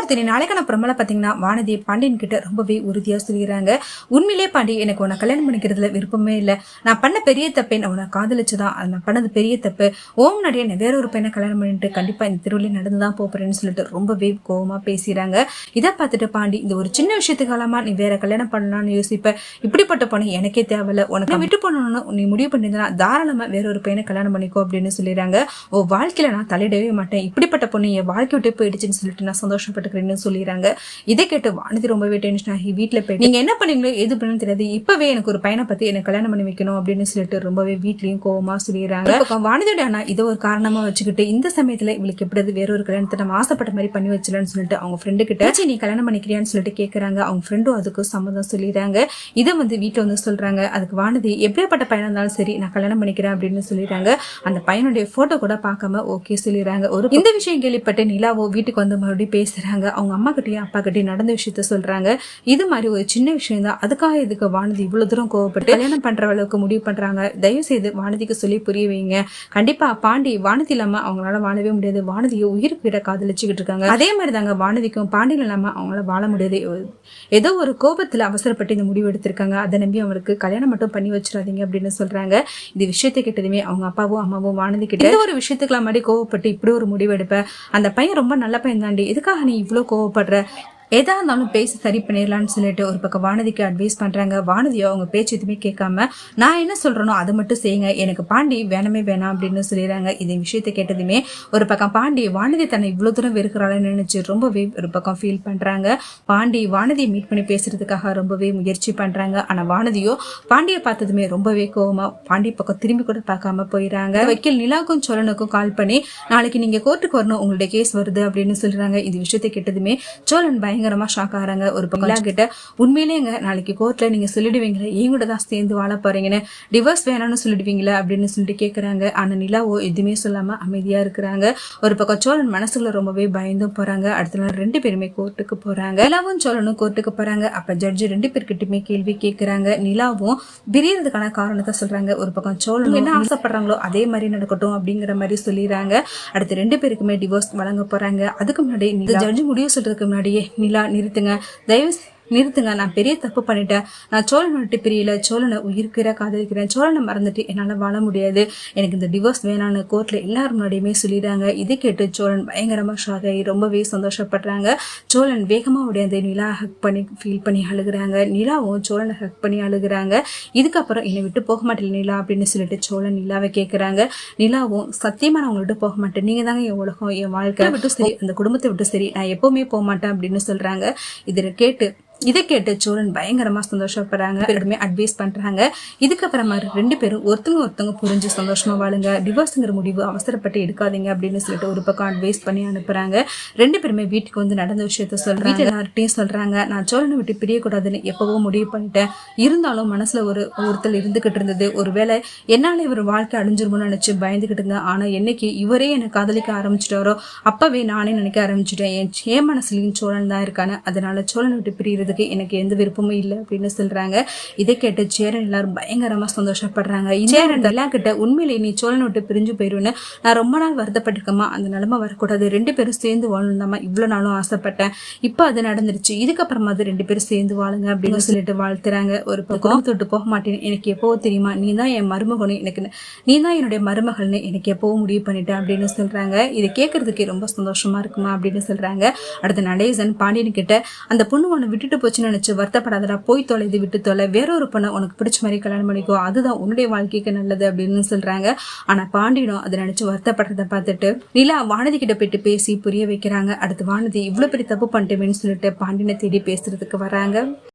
மாதிரி நாளைக்கான பிரமலை பாத்தீங்கன்னா வானதி பாண்டியன் கிட்ட ரொம்பவே உறுதியா சொல்லிடுறாங்க. உண்மையிலே பாண்டி, எனக்கு உன்னை கல்யாணம் பண்ணிக்கிறதுல விருப்பமே இல்லை. நான் பண்ண பெரிய தப்பே, நான் உன்னை காதலிச்சுதான். நான் பண்ணது பெரிய தப்பு. ஓம் நடிகை நான் வேற ஒரு பையனை கல்யாணம் பண்ணிட்டு கண்டிப்பா இந்த திருவிழா நடந்துதான் போறேன்னு சொல்லிட்டு ரொம்பவே கோவமா பேசுறாங்க. இதை பார்த்துட்டு பாண்டி, இந்த ஒரு சின்ன விஷயத்துக்காலமா நீ வேற கல்யாணம் பண்ணலாம்னு யோசிப்ப? இப்படிப்பட்ட பொண்ணு எனக்கே தேவையில்ல. உனக்கு விட்டு போனோம்னு நீ முடிவு பண்ணிருந்தா தாராளமா வேற ஒரு பையனை கல்யாணம் பண்ணிக்கோ அப்படின்னு சொல்லிடுறாங்க. ஓ வாழ்க்கையில நான் தலையிடவே மாட்டேன். இப்படிப்பட்ட பொண்ணு என் வாழ்க்கை விட்டு போயிடுச்சுன்னு சொல்லிட்டு நான் சந்தோஷப்பட்டுக்கிறேன்னு சொல்லிடுறாங்க. இதை கேட்டு வானதி ரொம்பவே டென்ஷன் ஆகி வீட்டுல போய் நீங்க என்ன பண்ணீங்களோ எது பண்ணு தெரியாது, இப்பவே எனக்கு ஒரு பையனை பத்தி எனக்கு கல்யாணம் பண்ணி வைக்கணும் அப்படின்னு சொல்லிட்டு ரொம்பவே வீட்லயும் கோவமா சொல்லிடுறாங்க. வானதியோட அண்ணா இதை ஒரு காரணமா வச்சுக்கிட்டு இந்த சமயத்துல இவளுக்கு எப்படி வேற ஒரு கல்யாணத்தை நம்ம ஆசைப்பட்ட மாதிரி பண்ணி வச்சலன்னு சொல்லிட்டு அவங்க ஃப்ரெண்டு கிட்ட நீ கல்யாணம் பண்ணிக்கிறியான்னு சொல்லிட்டு கேக்குறாங்க. அவங்க ஃப்ரெண்டும் அதுக்கு சம்மதம் சொல்லிடுறாங்க. இதை வீட்டுல சொல்றாங்க. அதுக்கு வானதி எப்படியாப்பட்ட பையனா இருந்தாலும் சரி நான் கல்யாணம் பண்ணிக்கிறேன் அப்படின்னு சொல்லிடுறாங்க. அந்த பையனுடைய போட்டோ கூட பார்க்காம ஓகே சொல்லிடுறாங்க. ஒரு இந்த விஷயம் கேள்விப்பட்டு நிலாவோ வீட்டுக்கு மறுபடியும் பேசுறாங்க. அவங்க அம்மா கிட்டயும் அப்பா கிட்டயும் நடந்த விஷயத்த சொல்றாங்க. இது மாதிரி ஒரு சின்ன விஷயம் தான், அதுக்காக இதுக்கு வானதி இவ்வளவு தூரம் கோவப்பட்டு கல்யாணம் பண்ற அளவுக்கு முடிவு பண்றாங்க. தயவு செய்து வானதிக்கு சொல்லி புரிய வைங்க. கண்டிப்பா பாண்டி வானதி இல்லாம அவங்களால வாழவே முடியாது. வானதியை உயிருக்கு விட காதலிச்சுக்கிட்டு இருக்காங்க. அதே மாதிரி தாங்க வானதிக்கும் பாண்டியன் இல்லாம அவங்களால வாழ முடியாது. ஏதோ ஒரு கோபத்துல அவசரப்பட்டு இந்த முடிவு எடுத்திருக்காங்க. அதை நம்பி அவங்களுக்கு கல்யாணம் மட்டும் பண்ணி வச்சிடாதீங்க அப்படின்னு சொல்றாங்க. இந்த விஷயத்தை கேட்டதுமே அவங்க அப்பாவும் அம்மாவும் வானதி கிட்ட ஒரு விஷயத்துக்குலாம் மாதிரி கோவப்பட்டு இப்படி ஒரு முடிவு எடுப்ப, அந்த பையன் ரொம்ப நல்ல பையன் தாண்டி, எதுக்காக நீ இவ்வளவு கோவப்படுற, எதா இருந்தாலும் பேசி சரி பண்ணிடலான்னு சொல்லிட்டு ஒரு பக்கம் வானதிக்கு அட்வைஸ் பண்றாங்க. வானதியோ அவங்க பேச்சு எதுவுமே கேட்காம நான் என்ன சொல்றேனோ அதை மட்டும் செய்யுங்க, எனக்கு பாண்டி வேணவே வேணாம் அப்படின்னு சொல்லிடுறாங்க. இந்த விஷயத்தை கேட்டதுமே ஒரு பக்கம் பாண்டி வானதி தன்னை இவ்வளவு தூரம் வெறுக்கிறாள்னு நினைச்சு ரொம்பவே ஒரு பக்கம் ஃபீல் பண்றாங்க. பாண்டி வானதியை மீட் பண்ணி பேசுறதுக்காக ரொம்பவே முயற்சி பண்றாங்க. ஆனா வானதியோ பாண்டியை பார்த்ததுமே ரொம்பவே கோவமா பாண்டி பக்கம் திரும்பி கூட பார்க்காம போயிடறாங்க. வக்கீல் நிலாவுக்கும் சோழனுக்கும் கால் பண்ணி நாளைக்கு நீங்க கோர்ட்டுக்கு வரணும், உங்களுடைய கேஸ் வருது அப்படின்னு சொல்றாங்க. இந்த விஷயத்தை கேட்டதுமே சோழன் பயங்கரமா ஷாக் ஆகிறாங்க. ஒரு பக்கம் கிட்ட உண்மையிலேங்க நாளைக்கு கோர்ட்ல நீங்க சொல்லிடுவீங்களா என் கூட தான் சேர்ந்து வாழ போறீங்கன்னு, டிவோர்ஸ் வேணாம்னு சொல்லிடுவீங்களா அப்படின்னு சொல்லிட்டு கேக்குறாங்க. ஆனா நிலாவோ எதுவுமே சொல்லாம அமைதியா இருக்கிறாங்க. ஒரு பக்கம் சோழன் மனசுக்குள்ள ரொம்பவே பயந்தும் போறாங்க. அடுத்த நாள் ரெண்டு பேருமே கோர்ட்டுக்கு போறாங்க. நிலாவும் சோழனும் கோர்ட்டுக்கு போறாங்க. அப்ப ஜட்ஜி ரெண்டு பேர்கிட்டயுமே கேள்வி கேட்கிறாங்க. நிலாவும் பிரியறதுக்கான காரணத்தை சொல்றாங்க. ஒரு பக்கம் சோழன் என்ன ஆசைப்படுறாங்களோ அதே மாதிரி நடக்கட்டும் அப்படிங்கிற மாதிரி சொல்லிடுறாங்க. அடுத்து ரெண்டு பேருக்குமே டிவோர்ஸ் வழங்க போறாங்க. அதுக்கு முன்னாடி ஜட்ஜி முடிவு சொல்றதுக்கு முன்னாடியே நிலா நிறுத்துங்க, தயவு நிறுத்துங்க, நான் பெரிய தப்பு பண்ணிட்டேன். நான் சோழனை விட்டு பிரியல, சோழனை உயிர்க்கிற காதலிக்கிறேன், சோழனை மறந்துட்டு என்னால வாழ முடியாது, எனக்கு இந்த டிவோர்ஸ் வேணான்னு கோர்ட்ல எல்லாரும் முன்னாடியுமே சொல்லிடுறாங்க. இதை கேட்டு சோழன் பயங்கரமா ஷாக் ஆகி ரொம்பவே சந்தோஷப்படுறாங்க. சோழன் வேகமா உடையாது நிலா ஹக் பண்ணி ஃபீல் பண்ணி அழுகுறாங்க. நிலாவும் சோழனை ஹக் பண்ணி அழுகுறாங்க. இதுக்கப்புறம் என்னை விட்டு போக மாட்டேன் நிலா அப்படின்னு சொல்லிட்டு சோழன் நிலாவை கேட்கிறாங்க. நிலாவும் சத்தியமா நான் உங்களை விட்டு போக மாட்டேன், நீங்க தாங்க என் உலகம், என் வாழ்க்கை விட்டு சரி, அந்த குடும்பத்தை விட்டு சரி, நான் எப்பவுமே போக மாட்டேன் அப்படின்னு சொல்றாங்க. இதை கேட்டு சோழன் பயங்கரமா சந்தோஷப்படுறாங்க. பேருமே அட்வைஸ் பண்றாங்க. இதுக்கப்புறமா ரெண்டு பேரும் ஒருத்தவங்க புரிஞ்சு சந்தோஷமா வாழுங்க, டிவோர்ஸ்ங்கிற முடிவு அவசரப்பட்டு எடுக்காதீங்க அப்படின்னு சொல்லிட்டு ஒரு பக்கம் அட்வைஸ் பண்ணி அனுப்புறாங்க. ரெண்டு பேருமே வீட்டுக்கு நடந்த விஷயத்த சொல்றாங்க. வீட்டுல எல்லார்ட்டையும் சொல்றாங்க, நான் சோழனை விட்டு பிரியக்கூடாதுன்னு எப்பவோ முடிவு பண்ணிட்டேன், இருந்தாலும் மனசுல ஒரு ஒருத்தல் இருந்துகிட்டு இருந்தது, ஒருவேளை என்னால இவர் வாழ்க்கை அழிஞ்சிருமோன்னு நினைச்சு பயந்துகிட்டு இருந்தேன். ஆனா என்னைக்கு இவரே என்னை காதலிக்க ஆரம்பிச்சிட்டாரோ அப்பவே நானே நினைக்க ஆரம்பிச்சுட்டேன், என் மனசுலயும் சோழன் தான் இருக்கானு, அதனால சோழனை விட்டு பிரியறது எனக்கு எந்த விருப்பமும் இல்லை அப்படின்னு சொல்றாங்க. இதை கேட்டு சேரன் எல்லாரும் பயங்கரமா சந்தோஷப்படுறாங்க. சேரன் எல்லாம் கிட்ட உண்மையிலேயே நீ சோழனை விட்டு பிரிஞ்சு போயிருன்னு நான் ரொம்ப நாள் வருத்தப்பட்டிருக்கமா, அந்த நிலைமை வரக்கூடாது, ரெண்டு பேரும் சேர்ந்து வாழணும்தாமா இவ்வளவு நாளும் ஆசைப்பட்டேன், இப்ப அது நடந்துருச்சு, இதுக்கப்புறமா அது ரெண்டு பேரும் சேர்ந்து வாழுங்க அப்படின்னு சொல்லிட்டு வாழ்த்துறாங்க. ஒரு பக்கம் தொட்டு போக மாட்டேன்னு எனக்கு எப்போ தெரியுமா, நீ தான் என் மருமகனு, எனக்கு நீ தான் என்னுடைய மருமகள்னு எனக்கு எப்போ முடிவு பண்ணிட்டேன் அப்படின்னு சொல்றாங்க. இதை கேட்கறதுக்கு ரொம்ப சந்தோஷமா இருக்குமா அப்படின்னு சொல்றாங்க. அடுத்த நடேசன் பாண்டியன் கிட்ட அந்த பொண்ணு உன்னை விட்டுட்டு போச்சுன்னு நினைச்சு வருத்தப்படாதடா, போய் தொலைது விட்டு தொலை, வேற ஒரு பொண்ணை உனக்கு பிடிச்ச மாதிரி கல்யாணம் பண்ணிக்கோ, அதுதான் உன்னுடைய வாழ்க்கைக்கு நல்லது அப்படின்னு சொல்றாங்க. ஆனா பாண்டியனும் அதை நினைச்சு வருத்தப்படுறத பார்த்துட்டு நிலா வானதி கிட்ட போயிட்டு பேசி புரிய வைக்கிறாங்க. அடுத்து வானதி இவ்வளவு பெரிய தப்பு பண்ணிட்டேன்னு சொல்லிட்டு பாண்டியனை தேடி பேசுறதுக்கு வராங்க.